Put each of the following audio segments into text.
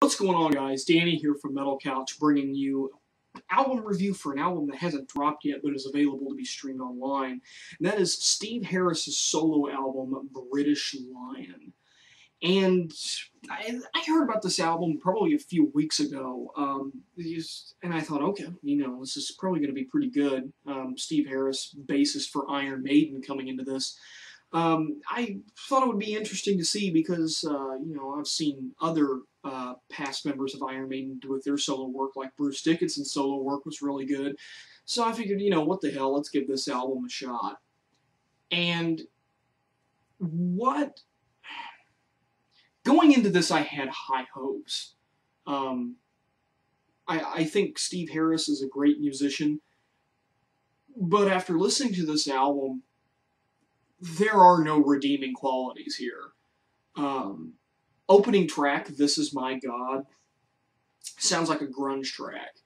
What's going on, guys? Danny here from Metal Couch, bringing you an album review for an album that hasn't dropped yet but is available to be streamed online. And that is Steve Harris's solo album, British Lion. And I heard about this album probably a few weeks ago, and I thought, okay, this is probably going to be pretty good. Steve Harris, bassist for Iron Maiden, coming into this. I thought it would be interesting to see because, I've seen other past members of Iron Maiden do their solo work, like Bruce Dickinson's solo work was really good. So I figured, what the hell, let's give this album a shot. And going into this, I had high hopes. I think Steve Harris is a great musician, but after listening to this album, there are no redeeming qualities here. Opening track, This Is My God, sounds like a grunge track.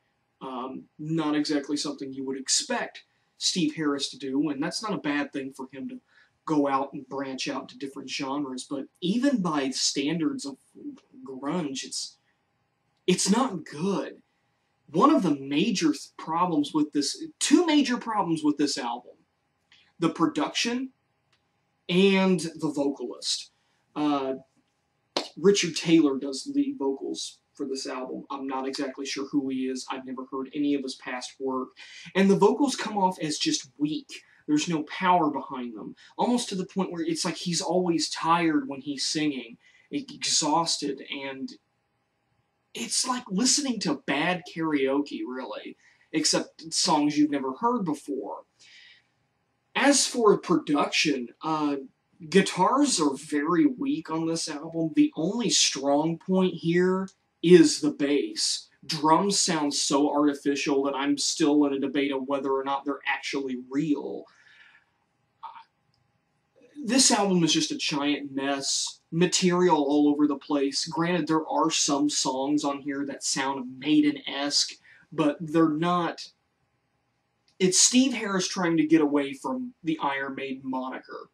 Not exactly something you would expect Steve Harris to do, and that's not a bad thing for him to go out and branch out to different genres, but even by standards of grunge, it's not good. One of the major problems with this, two major problems with this album, the production and the vocalist. Richard Taylor does lead vocals for this album. I'm not exactly sure who he is. I've never heard any of his past work. And the vocals come off as just weak. There's no power behind them. Almost to the point where it's like he's always tired when he's singing, exhausted, and it's like listening to bad karaoke, really, except songs you've never heard before. As for production, guitars are very weak on this album. The only strong point here is the bass. Drums sound so artificial that I'm still in a debate of whether or not they're actually real. This album is just a giant mess. Material all over the place. Granted, there are some songs on here that sound Maiden-esque, but they're not. It's Steve Harris trying to get away from the Iron Maiden moniker.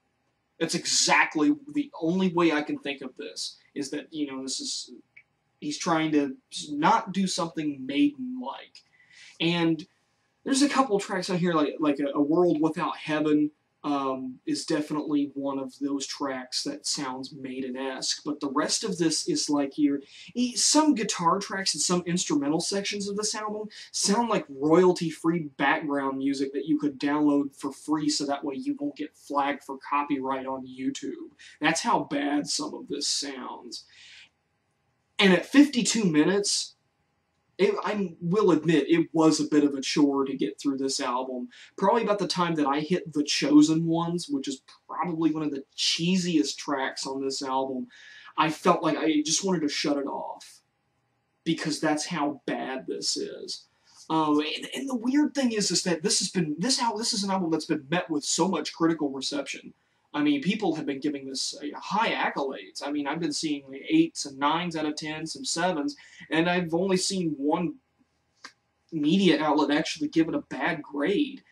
That's exactly the only way I can think of this, is that, he's trying to not do something Maiden-like. And there's a couple tracks on here, like A World Without Heaven is definitely one of those tracks that sounds Maiden-esque, but the rest of this is like some guitar tracks and some instrumental sections of this album sound like royalty-free background music that you could download for free so that way you won't get flagged for copyright on YouTube. That's how bad some of this sounds. And at 52 minutes, I will admit, it was a bit of a chore to get through this album. Probably about the time that I hit The Chosen Ones, which is probably one of the cheesiest tracks on this album, I felt like I just wanted to shut it off. Because that's how bad this is. And the weird thing is that this is an album that's been met with so much critical reception. I mean, people have been giving this high accolades. I mean, I've been seeing 8s and 9s out of 10, some 7s, and I've only seen one media outlet actually give it a bad grade.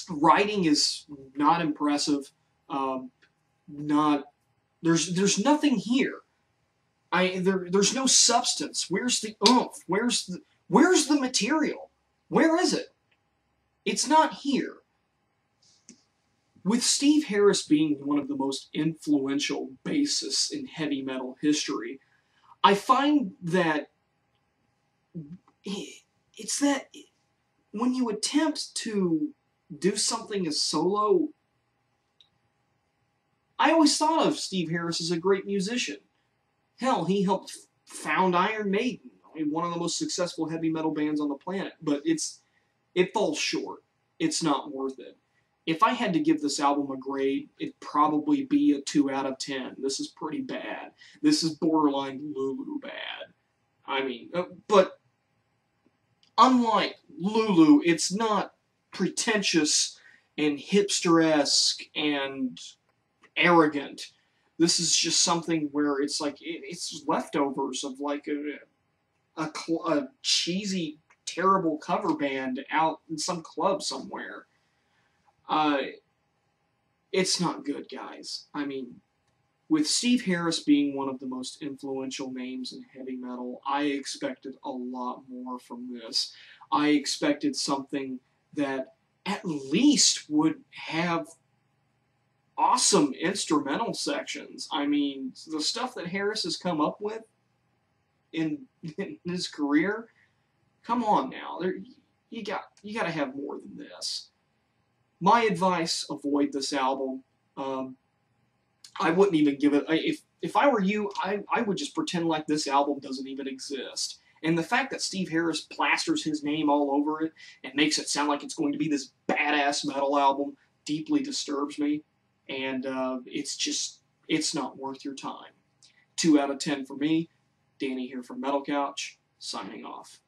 Writing is not impressive. There's nothing here. There's no substance. Where's the oomph? Where's the material? Where is it? It's not here. With Steve Harris being one of the most influential bassists in heavy metal history, I find that it's that when you attempt to do something as solo, I always thought of Steve Harris as a great musician. Hell, he helped found Iron Maiden, one of the most successful heavy metal bands on the planet, but it falls short. It's not worth it. If I had to give this album a grade, it'd probably be a 2 out of 10. This is pretty bad. This is borderline Lulu bad. I mean, but unlike Lulu, it's not pretentious and hipster-esque and arrogant. This is just something where it's like, it's leftovers of like a cheesy, terrible cover band out in some club somewhere. It's not good, guys. I mean, with Steve Harris being one of the most influential names in heavy metal, I expected a lot more from this. I expected something that at least would have awesome instrumental sections. I mean, the stuff that Harris has come up with in his career, come on now. You got to have more than this. My advice: avoid this album. I wouldn't even give it. If I were you, I would just pretend like this album doesn't even exist. And the fact that Steve Harris plasters his name all over it and makes it sound like it's going to be this badass metal album deeply disturbs me. And it's not worth your time. 2 out of 10 for me. Danny here from Metal Couch, signing off.